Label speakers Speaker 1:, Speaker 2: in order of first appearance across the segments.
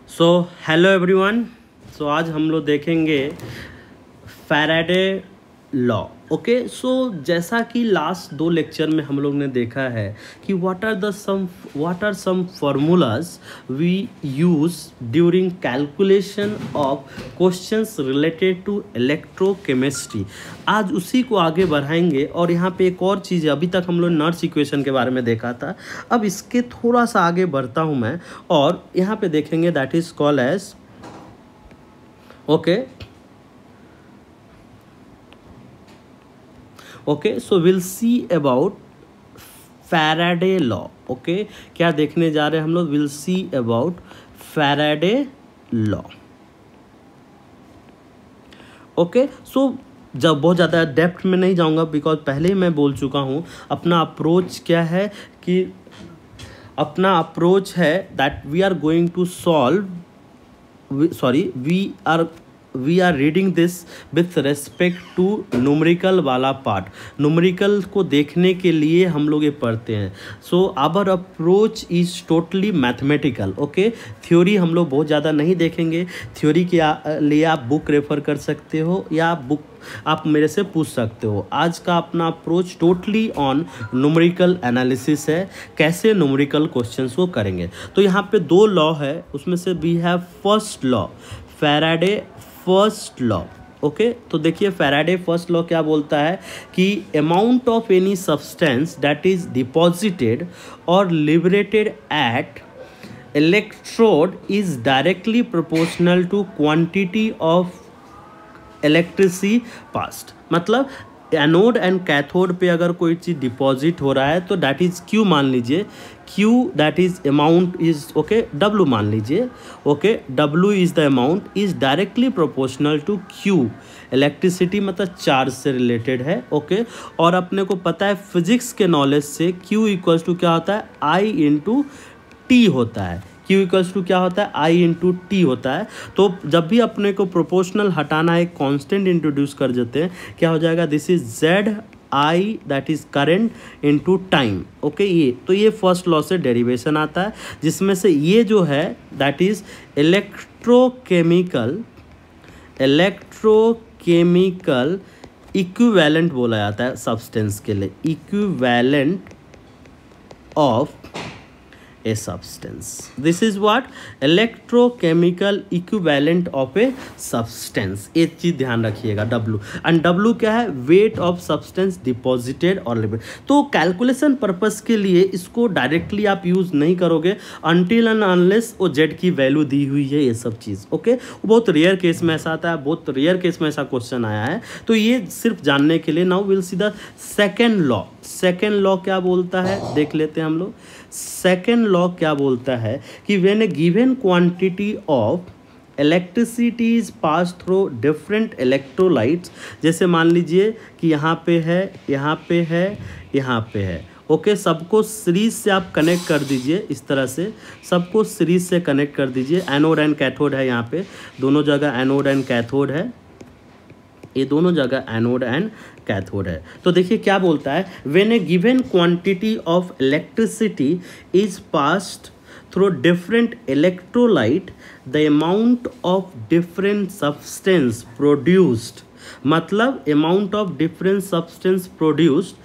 Speaker 1: So hello everyone. सो आज हम लोग देखेंगे फैराडे लॉ। ओके, सो जैसा कि लास्ट दो लेक्चर में हम लोग ने देखा है कि what are some formulas we use during calculation of questions related to electrochemistry. आज उसी को आगे बढ़ाएंगे और यहाँ पे एक और चीज़ है। अभी तक हम लोग नर्स इक्वेशन के बारे में देखा था, अब इसके थोड़ा सा आगे बढ़ता हूँ मैं और यहाँ पे देखेंगे that is called as okay so will see about Faraday law. Okay, क्या देखने जा रहे हैं हम लोग? Will see about Faraday law. Okay, so जब बहुत ज़्यादा डेप्थ में नहीं जाऊंगा बिकॉज पहले ही मैं बोल चुका हूँ अपना अप्रोच क्या है कि अपना अप्रोच है that we are going to solve we are reading this with respect to numerical वाला पार्ट। न्यूमेरिकल को देखने के लिए हम लोग ये पढ़ते हैं। So our approach is totally mathematical. Okay, theory हम लोग बहुत ज़्यादा नहीं देखेंगे। थ्योरी के लिए आप बुक रेफर कर सकते हो या आप मेरे से पूछ सकते हो। आज का अपना approach totally on numerical analysis है, कैसे न्यूमेरिकल क्वेश्चंस को करेंगे। तो यहाँ पे दो लॉ है, उसमें से we have first law, Faraday first law. Okay, तो देखिए फैराडे फर्स्ट लॉ क्या बोलता है कि amount of any substance that is deposited और liberated at electrode is directly proportional to quantity of electricity passed. मतलब एनोड एंड कैथोड पे अगर कोई चीज़ डिपॉजिट हो रहा है तो दैट इज क्यू मान लीजिए, Q that is amount is okay, W मान लीजिए। Okay, W is the amount is directly proportional to Q. Electricity मतलब चार्ज से रिलेटेड है। ओके, और अपने को पता है फिजिक्स के नॉलेज से क्यू इक्वल्स टू क्या होता है, आई इंटू टी होता है। Q इक्वल्स टू क्या होता है, I इंटू टी होता है। तो जब भी अपने को प्रोपोर्शनल हटाना एक कांस्टेंट इंट्रोड्यूस कर देते हैं, क्या हो जाएगा, this is Z I that is current into time. Okay, ये फर्स्ट लॉ से डेरिवेशन आता है, जिसमें से ये जो है दैट इज इलेक्ट्रोकेमिकल इक्विवेलेंट बोला जाता है सब्सटेंस के लिए, equivalent of a substance. This is what electrochemical equivalent of a substance. एक चीज ध्यान रखिएगा, W and W क्या है, weight of substance deposited or liberated। तो कैलकुलेशन पर्पस के लिए इसको डायरेक्टली आप यूज नहीं करोगे until and unless वो Z की वैल्यू दी हुई है, ये सब चीज। ओके, बहुत रेयर केस में ऐसा आता है, बहुत रेयर केस में ऐसा क्वेश्चन आया है, तो ये सिर्फ जानने के लिए। Now will see the second law. Second law क्या बोलता है, देख लेते हैं हम लोग। सेकेंड लॉ क्या बोलता है कि when a given quantity of electricity is pass through different electrolytes, जैसे मान लीजिए कि यहाँ पे है, यहाँ पे है, यहाँ पे है। ओके, सबको सीरीज से आप कनेक्ट कर दीजिए, इस तरह से सबको सीरीज से कनेक्ट कर दीजिए। एनोड एंड कैथोड है, यहाँ पे दोनों जगह एनोड एंड कैथोड है, ये दोनों जगह एनोड एंड कैथोड है। तो देखिए क्या बोलता है, when a given quantity of electricity is passed through different electrolyte the amount of different substance produced, मतलब amount of different substance produced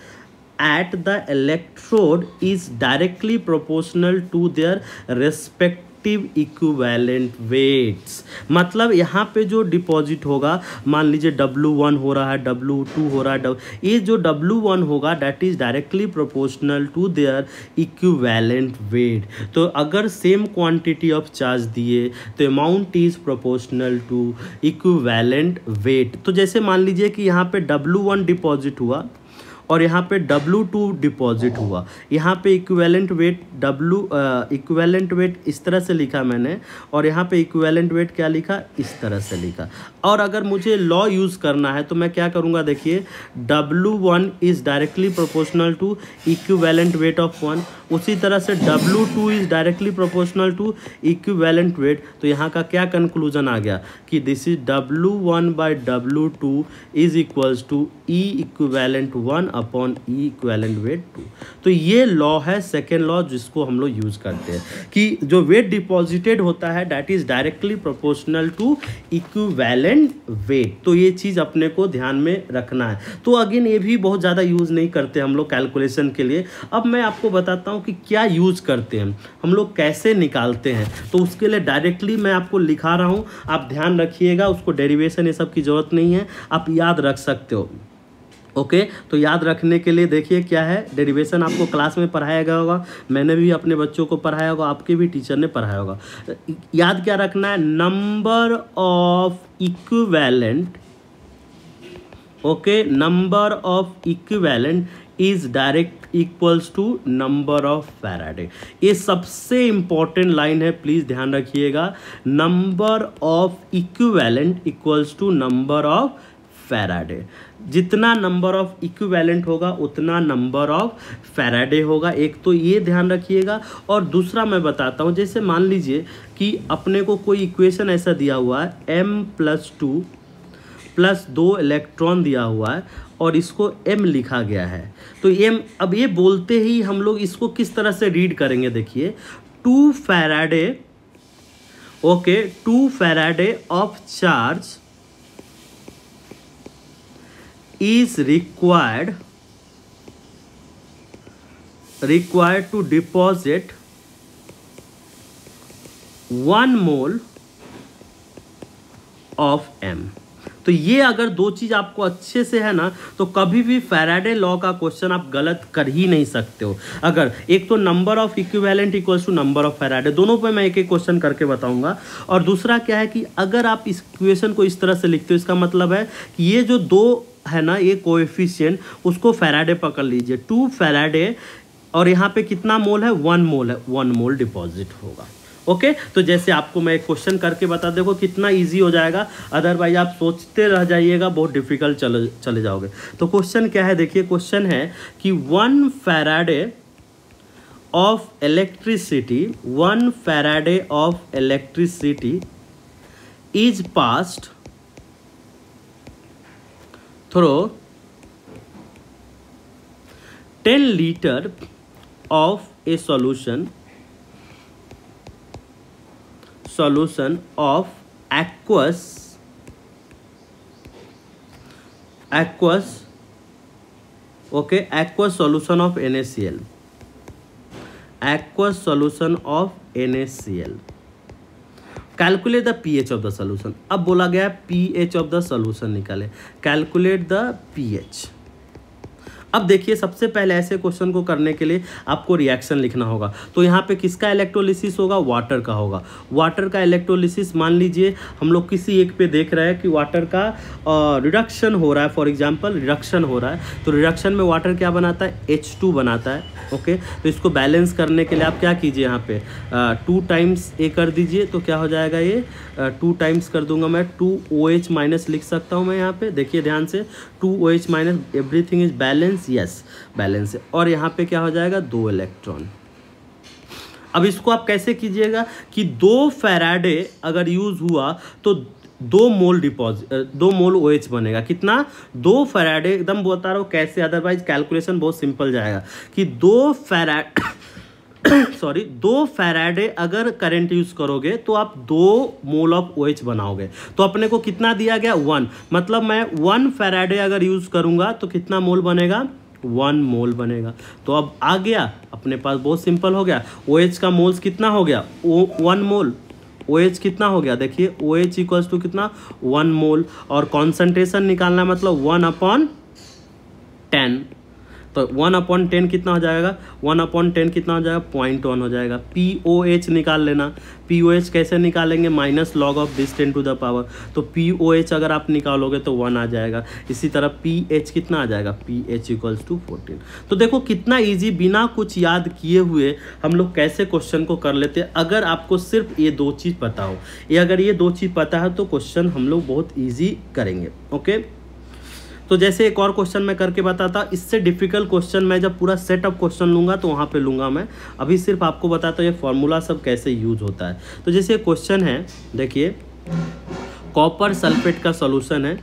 Speaker 1: at the electrode is directly proportional to their respective equivalent weights. मतलब यहाँ पे जो deposit होगा, मान लीजिए W1 हो रहा है, W2 हो रहा है, ये जो W1 होगा that is directly proportional to their equivalent weight. तो अगर सेम क्वांटिटी ऑफ चार्ज दिए तो amount is proportional to equivalent weight. तो जैसे मान लीजिए कि यहाँ पे W1 डिपॉजिट हुआ और यहाँ पे W2 डिपॉजिट हुआ, यहाँ पे इक्विवेलेंट वेट इक्विवेलेंट वेट इस तरह से लिखा मैंने, और यहाँ पे इक्विवेलेंट वेट क्या लिखा, इस तरह से लिखा। और अगर मुझे लॉ यूज़ करना है तो मैं क्या करूँगा, देखिए W1 is directly proportional to equivalent weight of 1, उसी तरह से W2 is directly proportional to equivalent weight. तो यहाँ का क्या कंक्लूजन आ गया कि this is W1 by W2 is equals to E equivalent 1 upon E equivalent weight 2। तो ये लॉ है सेकेंड लॉ जिसको हम लोग यूज करते हैं कि जो वेट डिपॉजिटेड होता है that is directly proportional to equivalent weight. तो ये चीज़ अपने को ध्यान में रखना है। तो अगेन ये भी बहुत ज़्यादा यूज़ नहीं करते हम लोग कैलकुलेशन के लिए। अब मैं आपको बताता हूँ कि क्या यूज़ करते हैं हम लोग, कैसे निकालते हैं। तो उसके लिए डायरेक्टली मैं आपको लिखा रहा हूँ, आप ध्यान रखिएगा, उसको डेरिवेशन ये सब की ज़रूरत नहीं है, आप याद रख सकते हो। ओके तो याद रखने के लिए देखिए क्या है, डेरिवेशन आपको क्लास में पढ़ाया गया होगा, मैंने भी अपने बच्चों को पढ़ाया होगा, आपके भी टीचर ने पढ़ाया होगा। याद क्या रखना है, number of equivalent, okay, number of equivalent is direct equals to number of Faraday. ये सबसे इंपॉर्टेंट लाइन है, प्लीज ध्यान रखिएगा। Number of equivalent equals to number of Faraday. जितना नंबर ऑफ इक्विवेलेंट होगा उतना नंबर ऑफ फैराडे होगा। एक तो ये ध्यान रखिएगा। और दूसरा मैं बताता हूँ, जैसे मान लीजिए कि अपने को कोई इक्वेशन ऐसा दिया हुआ है m+2 प्लस 2 इलेक्ट्रॉन दिया हुआ है और इसको m लिखा गया है। तो m, अब ये बोलते ही हम लोग इसको किस तरह से रीड करेंगे, देखिए 2 Faraday, okay, 2 Faraday of charge is required to deposit 1 mole of M। तो ये अगर दो चीज़ आपको अच्छे से है ना, तो कभी भी फैराडे लॉ का क्वेश्चन आप गलत कर ही नहीं सकते हो। अगर एक तो number of equivalent equals to number of Faraday, दोनों पे मैं एक एक क्वेश्चन करके बताऊंगा। और दूसरा क्या है कि अगर आप इस इक्वेशन को इस तरह से लिखते हो, इसका मतलब है कि ये जो दो है ना, ये कोएफिशिएंट, उसको फैराडे पकड़ लीजिए, 2 फैराडे, और यहाँ पे कितना मोल है, 1 मोल है, 1 मोल डिपॉजिट होगा। ओके तो जैसे आपको मैं एक क्वेश्चन करके बता, देखो कितना इजी हो जाएगा, अदरवाइज आप सोचते रह जाइएगा, बहुत डिफिकल्ट चले जाओगे। तो क्वेश्चन क्या है, देखिए क्वेश्चन है कि 1 Faraday of electricity, 1 Faraday of electricity is passed through 10 liter of a solution of aqueous, okay, aqueous solution of NaCl, aqueous solution of NaCl। Calculate the pH of the solution. अब बोला गया है pH of the solution निकाले, calculate the pH। अब देखिए सबसे पहले ऐसे क्वेश्चन को करने के लिए आपको रिएक्शन लिखना होगा। तो यहाँ पे किसका इलेक्ट्रोलिसिस होगा, वाटर का होगा। वाटर का इलेक्ट्रोलिसिस, मान लीजिए हम लोग किसी एक पे देख रहे हैं कि वाटर का रिडक्शन हो रहा है, फॉर एग्जांपल रिडक्शन हो रहा है। तो रिडक्शन में वाटर क्या बनाता है, H2 बनाता है। ओके तो इसको बैलेंस करने के लिए आप क्या कीजिए, यहाँ पे 2 टाइम्स ए कर दीजिए, तो क्या हो जाएगा, ये 2 टाइम्स कर दूंगा मैं, 2OH माइनस लिख सकता हूँ मैं यहाँ पे, देखिए ध्यान से, 2OH minus, everything is balance, yes balance है। और यहाँ पे क्या हो जाएगा, 2 इलेक्ट्रॉन। अब इसको आप कैसे कीजिएगा कि 2 फैराडे अगर यूज हुआ तो 2 मोल डिपॉजिट, 2 मोल OH बनेगा। कितना, 2 फैराडे, एकदम बता रहा हूँ कैसे, अदरवाइज कैलकुलेशन बहुत सिंपल जाएगा कि 2 फैराडे अगर करंट यूज करोगे तो आप 2 मोल ऑफ OH बनाओगे। तो अपने को कितना दिया गया, 1, मतलब मैं 1 फैराडे अगर यूज करूंगा तो कितना मोल बनेगा, 1 मोल बनेगा। तो अब आ गया अपने पास, बहुत सिंपल हो गया। OH का मोल्स कितना हो गया, 1 मोल। OH कितना हो गया, देखिए OH इक्वल्स टू कितना, 1 मोल। और कॉन्सेंट्रेशन निकालना मतलब 1/10, तो 1/10 कितना हो जाएगा, 1/10 कितना हो जाएगा, 0.1 हो जाएगा। POH निकाल लेना, POH कैसे निकालेंगे, minus log of this 10 to the power, तो POH अगर आप निकालोगे तो 1 आ जाएगा। इसी तरह PH कितना आ जाएगा, PH इक्वल्स टू 14। तो देखो कितना इजी, बिना कुछ याद किए हुए हम लोग कैसे क्वेश्चन को कर लेते हैं। अगर आपको सिर्फ ये 2 चीज़ पता हो, अगर ये 2 चीज़ पता है तो क्वेश्चन हम लोग बहुत ईजी करेंगे। ओके तो जैसे एक और क्वेश्चन मैं करके बताता, इससे डिफिकल्ट क्वेश्चन मैं जब पूरा सेट ऑफ क्वेश्चन लूँगा तो वहाँ पे लूँगा मैं। अभी सिर्फ आपको बताता हूँ ये फॉर्मूला सब कैसे यूज होता है। तो जैसे क्वेश्चन है, देखिए कॉपर सल्फेट का सॉल्यूशन है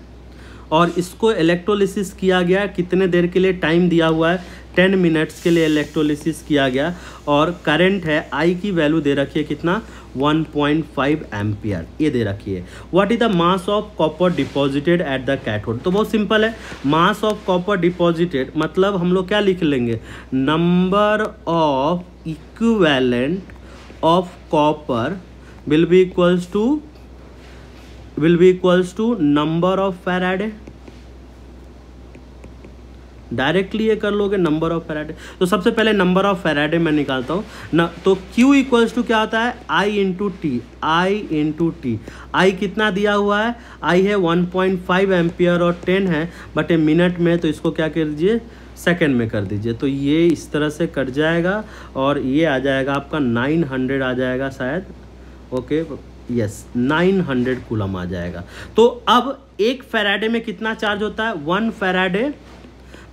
Speaker 1: और इसको इलेक्ट्रोलिसिस किया गया कितने देर के लिए, टाइम दिया हुआ है 10 मिनट्स के लिए इलेक्ट्रोलिसिस किया गया, और करंट है आई की वैल्यू दे रखी है कितना 1.5 एम्पियर ये दे रखी है। What is the mass of copper deposited at the cathode, तो बहुत सिंपल है, मास ऑफ कॉपर डिपॉजिटेड मतलब हम लोग क्या लिख लेंगे, number of equivalent of copper will be equals to number of Faraday. Directly ये कर लोगे नंबर ऑफ फैराडे, तो सबसे पहले नंबर ऑफ फैराडे मैं निकालता हूँ ना, तो Q इक्वल्स टू क्या होता है I इंटू टी, आई कितना दिया हुआ है, आई है 1.5 एम्पियर और 10 है बट मिनट में, तो इसको क्या कर दीजिए सेकेंड में कर दीजिए, तो ये इस तरह से कट जाएगा और ये आ जाएगा आपका 900 आ जाएगा शायद, ओके यस 900 कूलम आ जाएगा। तो अब एक फैराडे में कितना चार्ज होता है, 1 फैराडे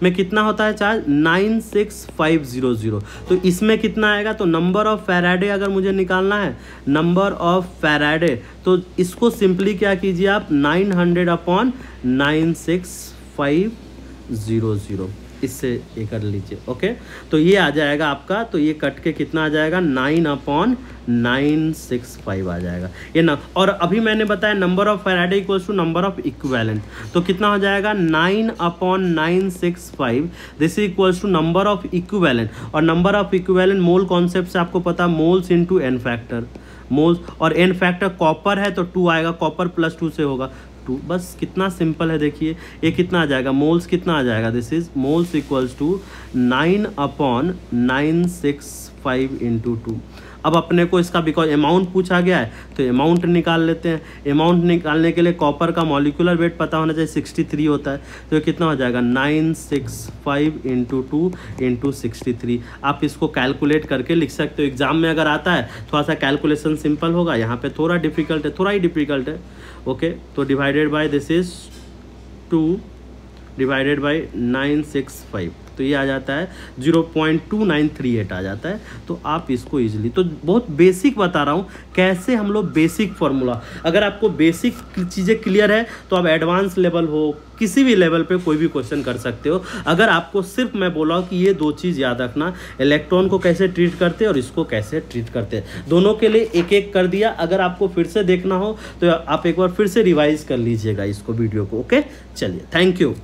Speaker 1: में कितना होता है चार्ज 96500, तो इसमें कितना आएगा, तो नंबर ऑफ फैराडे अगर मुझे निकालना है, नंबर ऑफ फैराडे, तो इसको सिंपली क्या कीजिए आप 900/96500 इससे ये कर लीजिए, ओके। तो ये आ जाएगा आपका, तो ये कट के कितना आ जाएगा 9/965 आ जाएगा ये ना। और अभी मैंने बताया number of Faraday equals to number of equivalent, तो कितना हो जाएगा 9/965, this is equals to number of equivalent, और number of equivalent mole concept से आपको पता moles into n factor, moles और एन फैक्टर कॉपर है तो 2 आएगा, कॉपर + 2 से होगा 2, बस कितना सिंपल है। देखिए ये कितना आ जाएगा, मोल्स कितना आ जाएगा, this is moles equals to 9/965 into 2। अब अपने को इसका बिकॉज अमाउंट पूछा गया है तो अमाउंट निकाल लेते हैं। अमाउंट निकालने के लिए कॉपर का मॉलिक्यूलर वेट पता होना चाहिए 63 होता है, तो कितना हो जाएगा 965 इंटू 2 इंटू 63। आप इसको कैलकुलेट करके लिख सकते हो, एग्जाम में अगर आता है थोड़ा सा कैलकुलेशन सिंपल होगा, यहाँ पे थोड़ा डिफिकल्ट है, थोड़ा ही डिफिकल्ट है, ओके। तो divided by this is 2 divided by 965, तो ये आ जाता है 0.2938 आ जाता है। तो आप इसको इजीली, तो बहुत बेसिक बता रहा हूँ कैसे हम लोग बेसिक फार्मूला, अगर आपको बेसिक चीज़ें क्लियर है तो आप एडवांस लेवल हो किसी भी लेवल पे कोई भी क्वेश्चन कर सकते हो। अगर आपको सिर्फ मैं बोला हूँ कि ये 2 चीज़ याद रखना, इलेक्ट्रॉन को कैसे ट्रीट करते हैं और इसको कैसे ट्रीट करते हैं, दोनों के लिए एक एक कर दिया। अगर आपको फिर से देखना हो तो आप एक बार फिर से रिवाइज कर लीजिएगा इसको वीडियो को, ओके। चलिए, थैंक यू।